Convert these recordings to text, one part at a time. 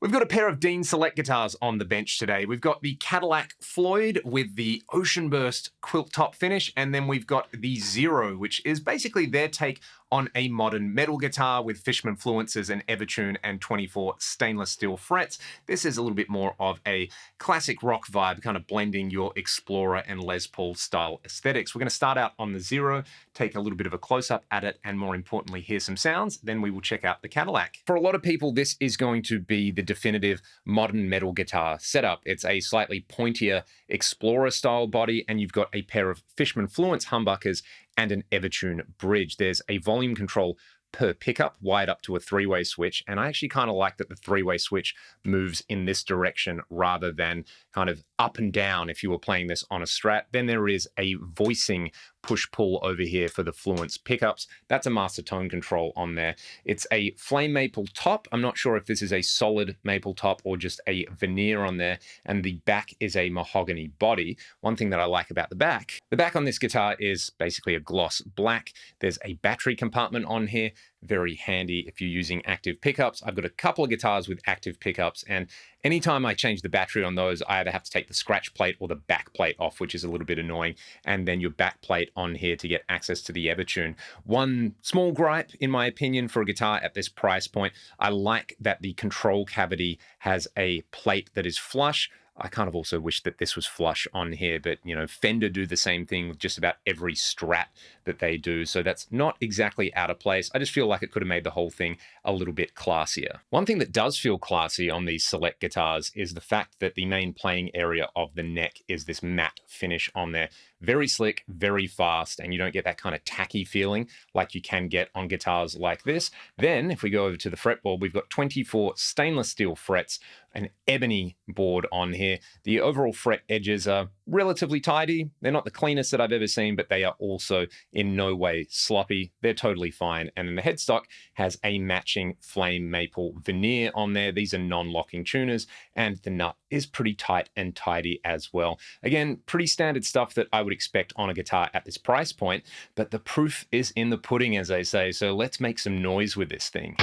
We've got a pair of Dean Select guitars on the bench today. We've got the Cadillac Floyd with the Ocean Burst quilt top finish, and then we've got the Zero, which is basically their take on a modern metal guitar with Fishman Fluences and Evertune and 24 stainless steel frets. This is a little bit more of a classic rock vibe, kind of blending your Explorer and Les Paul style aesthetics. We're going to start out on the Zero, take a little bit of a close-up at it, and more importantly, hear some sounds. Then we will check out the Cadillac. For a lot of people, this is going to be the definitive modern metal guitar setup. It's a slightly pointier Explorer style body, and you've got a pair of Fishman Fluence humbuckers and an Evertune bridge. There's a volume control per pickup wired up to a three-way switch, and I actually kind of like that the three-way switch moves in this direction rather than kind of up and down if you were playing this on a Strat. Then there is a voicing push-pull over here for the Fluence pickups. That's a master tone control on there. It's a flame maple top. I'm not sure if this is a solid maple top or just a veneer on there, and the back is a mahogany body. One thing that I like about the back on this guitar is basically a gloss black. There's a battery compartment on here, very handy if you're using active pickups. I've got a couple of guitars with active pickups, and anytime I change the battery on those, I either have to take the scratch plate or the back plate off, which is a little bit annoying, and then your back plate on here to get access to the Evertune. One small gripe, in my opinion, for a guitar at this price point, I like that the control cavity has a plate that is flush. I kind of also wish that this was flush on here, but you know, Fender do the same thing with just about every Strat that they do, so that's not exactly out of place. I just feel like it could have made the whole thing a little bit classier. One thing that does feel classy on these Select guitars is the fact that the main playing area of the neck is this matte finish on there. Very slick, very fast, and you don't get that kind of tacky feeling like you can get on guitars like this. Then, if we go over to the fretboard, we've got 24 stainless steel frets, an ebony board on here. The overall fret edges are relatively tidy. They're not the cleanest that I've ever seen, but they are also in no way sloppy. They're totally fine. And then the headstock has a matching flame maple veneer on there. These are non-locking tuners, and the nut is pretty tight and tidy as well. Again, pretty standard stuff that I would expect on a guitar at this price point, but the proof is in the pudding, as they say. So let's make some noise with this thing.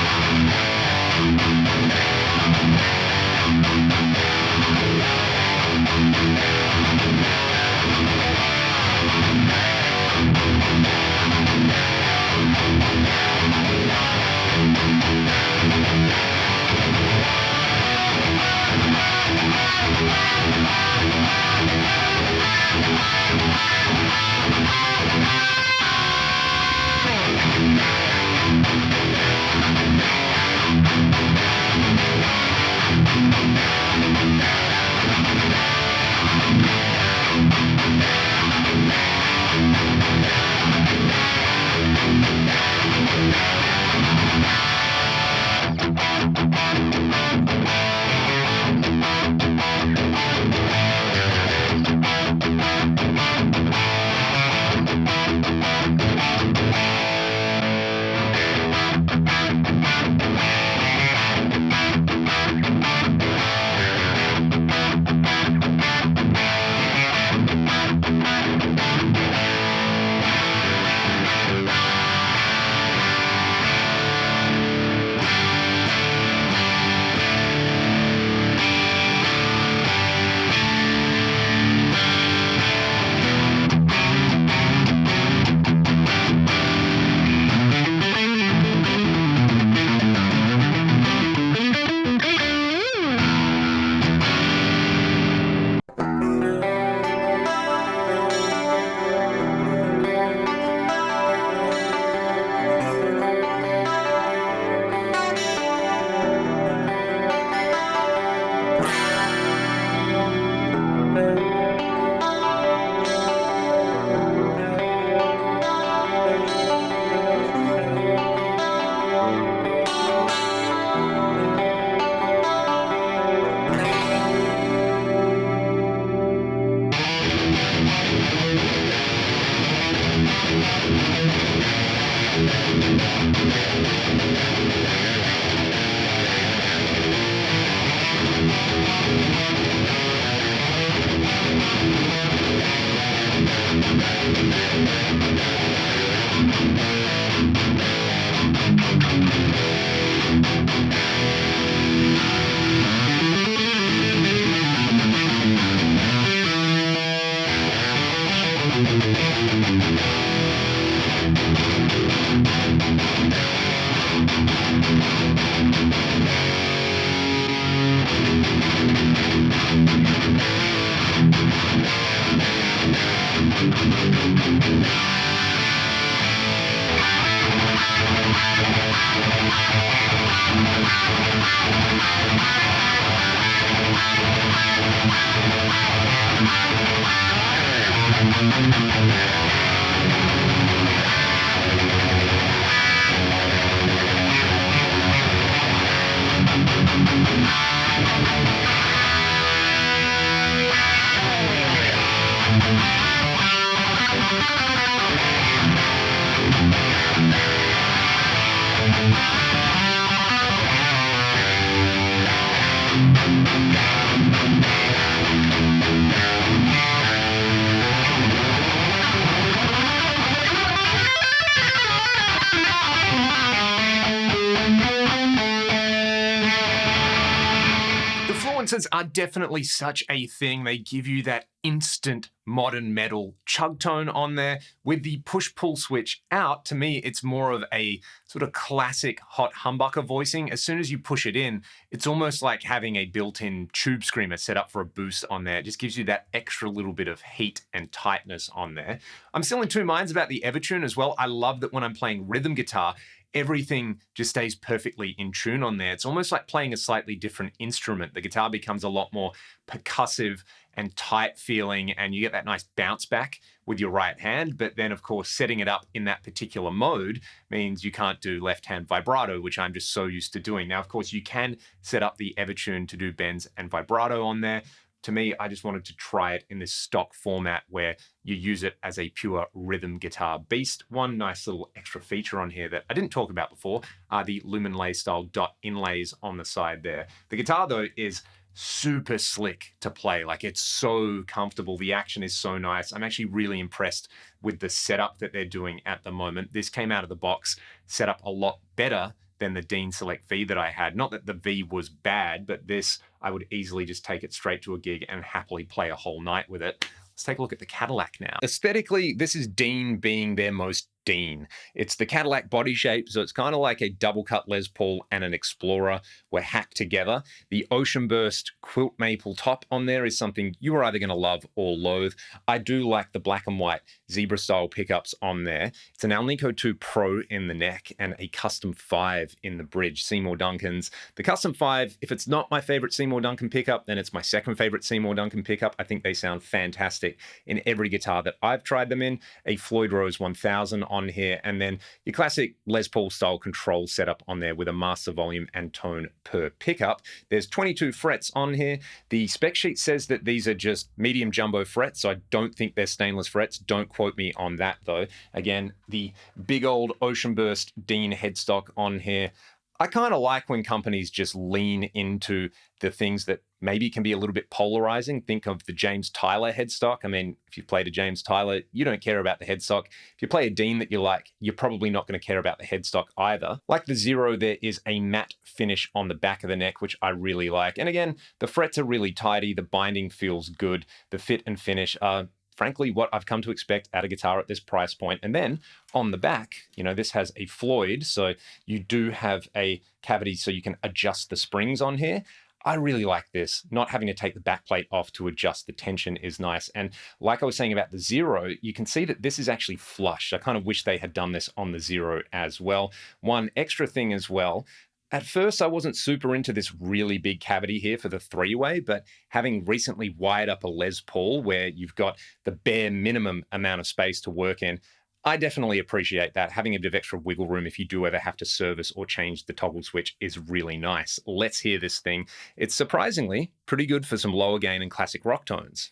Influences are definitely such a thing. They give you that instant modern metal chug tone on there. With the push-pull switch out, to me, it's more of a sort of classic hot humbucker voicing. As soon as you push it in, it's almost like having a built-in tube screamer set up for a boost on there. It just gives you that extra little bit of heat and tightness on there. I'm still in two minds about the Evertune as well. I love that when I'm playing rhythm guitar, everything just stays perfectly in tune on there. It's almost like playing a slightly different instrument. The guitar becomes a lot more percussive and tight feeling, and you get that nice bounce back with your right hand. But then, of course, setting it up in that particular mode means you can't do left-hand vibrato, which I'm just so used to doing. Now, of course, you can set up the Evertune to do bends and vibrato on there. To me, I just wanted to try it in this stock format where you use it as a pure rhythm guitar beast. One nice little extra feature on here that I didn't talk about before are the Lumenlay style dot inlays on the side there. The guitar, though, is super slick to play. Like, it's so comfortable. The action is so nice. I'm actually really impressed with the setup that they're doing at the moment. This came out of the box set up a lot better than the Dean Select V that I had. Not that the V was bad, but this, I would easily just take it straight to a gig and happily play a whole night with it. Let's take a look at the Cadillac now. Aesthetically, this is Dean being their most Dean. It's the Cadillac body shape, so it's kind of like a double cut Les Paul and an Explorer were hacked together. The Ocean Burst quilt maple top on there is something you are either going to love or loathe. I do like the black and white zebra style pickups on there. It's an Alnico 2 Pro in the neck and a Custom 5 in the bridge, Seymour Duncan's. The Custom 5, if it's not my favorite Seymour Duncan pickup, then it's my second favorite Seymour Duncan pickup. I think they sound fantastic in every guitar that I've tried them in. A Floyd Rose 1000 on here, and then your classic Les Paul style control setup on there with a master volume and tone per pickup. There's 22 frets on here. The spec sheet says that these are just medium jumbo frets, so I don't think they're stainless frets. Don't quote me on that though. Again, the big old Ocean Burst Dean headstock on here. I kind of like when companies just lean into the things that maybe can be a little bit polarizing. Think of the James Tyler headstock. I mean, if you played a James Tyler, you don't care about the headstock. If you play a Dean that you like, you're probably not going to care about the headstock either. Like the Zero, there is a matte finish on the back of the neck, which I really like. And again, the frets are really tidy. The binding feels good. The fit and finish are frankly what I've come to expect at a guitar at this price point. And then on the back, you know, this has a Floyd, so you do have a cavity so you can adjust the springs on here. I really like this. Not having to take the backplate off to adjust the tension is nice. And like I was saying about the Zero, you can see that this is actually flush. I kind of wish they had done this on the Zero as well. One extra thing as well, at first, I wasn't super into this really big cavity here for the three-way, but having recently wired up a Les Paul where you've got the bare minimum amount of space to work in, I definitely appreciate that. Having a bit of extra wiggle room if you do ever have to service or change the toggle switch is really nice. Let's hear this thing. It's surprisingly pretty good for some lower gain and classic rock tones.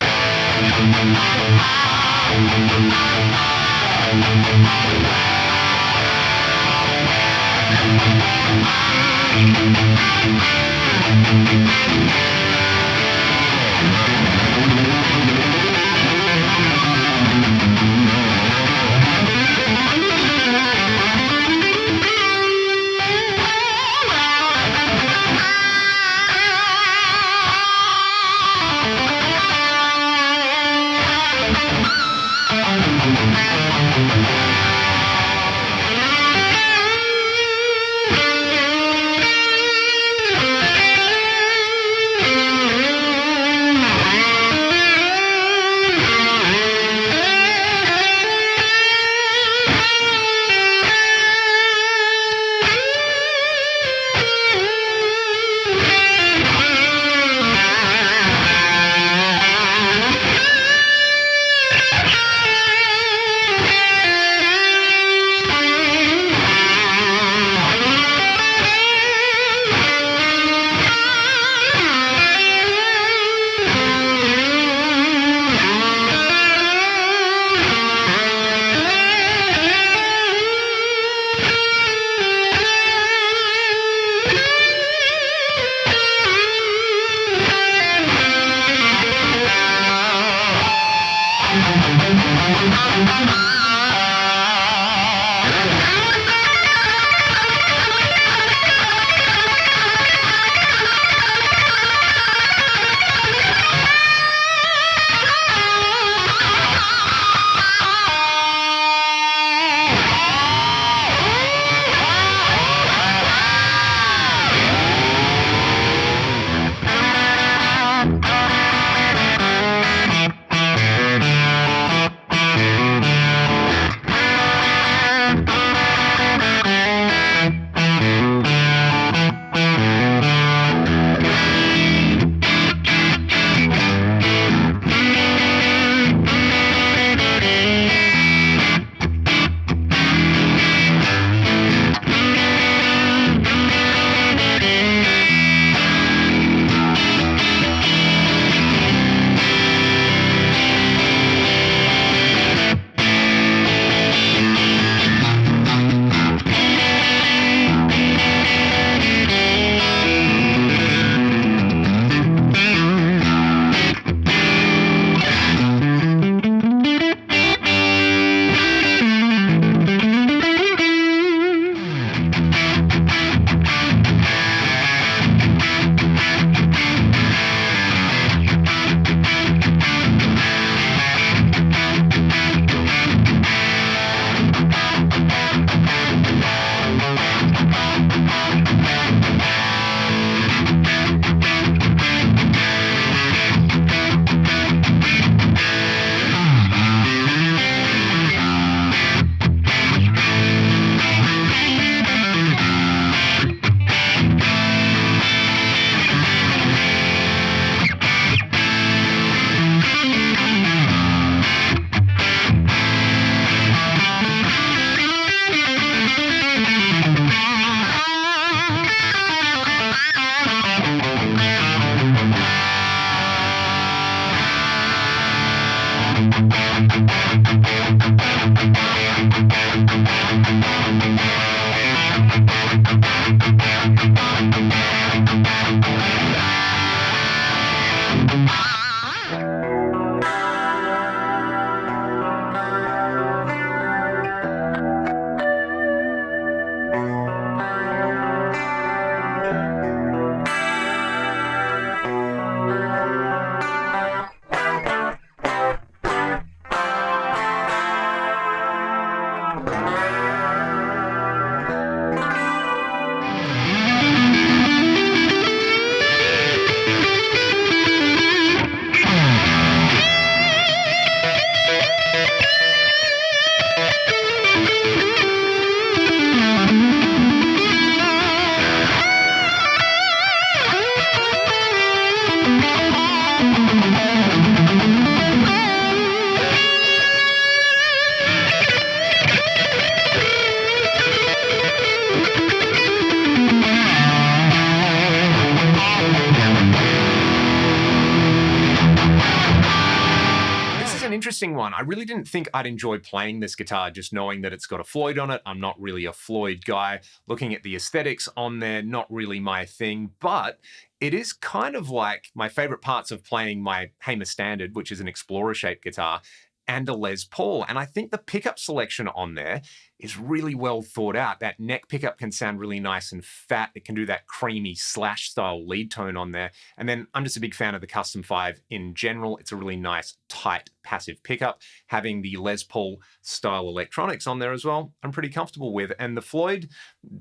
Interesting one. I really didn't think I'd enjoy playing this guitar just knowing that it's got a Floyd on it. I'm not really a Floyd guy. Looking at the aesthetics on there, not really my thing, but it is kind of like my favorite parts of playing my Hamer Standard, which is an Explorer-shaped guitar, and a Les Paul. And I think the pickup selection on there is really well thought out. That neck pickup can sound really nice and fat. It can do that creamy slash style lead tone on there. And then I'm just a big fan of the Custom 5 in general. It's a really nice, tight, passive pickup. Having the Les Paul style electronics on there as well, I'm pretty comfortable with. And the Floyd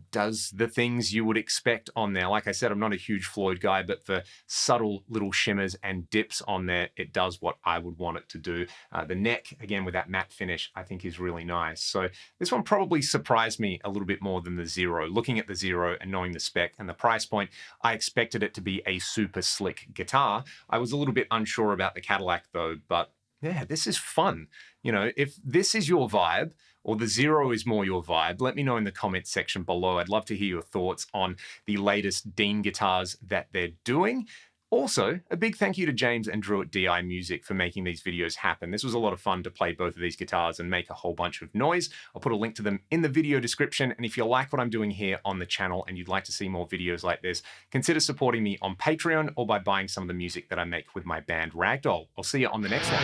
does the things you would expect on there. Like I said, I'm not a huge Floyd guy, but for subtle little shimmers and dips on there, it does what I would want it to do. The neck, again, with that matte finish, I think is really nice. So this one probably surprised me a little bit more than the Zero. Looking at the Zero and knowing the spec and the price point, I expected it to be a super slick guitar. I was a little bit unsure about the Cadillac though, but yeah, this is fun. You know, if this is your vibe, or the Zero is more your vibe, let me know in the comments section below. I'd love to hear your thoughts on the latest Dean guitars that they're doing. Also, a big thank you to James and Drew at DI Music for making these videos happen. This was a lot of fun to play both of these guitars and make a whole bunch of noise. I'll put a link to them in the video description. And if you like what I'm doing here on the channel and you'd like to see more videos like this, consider supporting me on Patreon or by buying some of the music that I make with my band Ragdoll. I'll see you on the next one.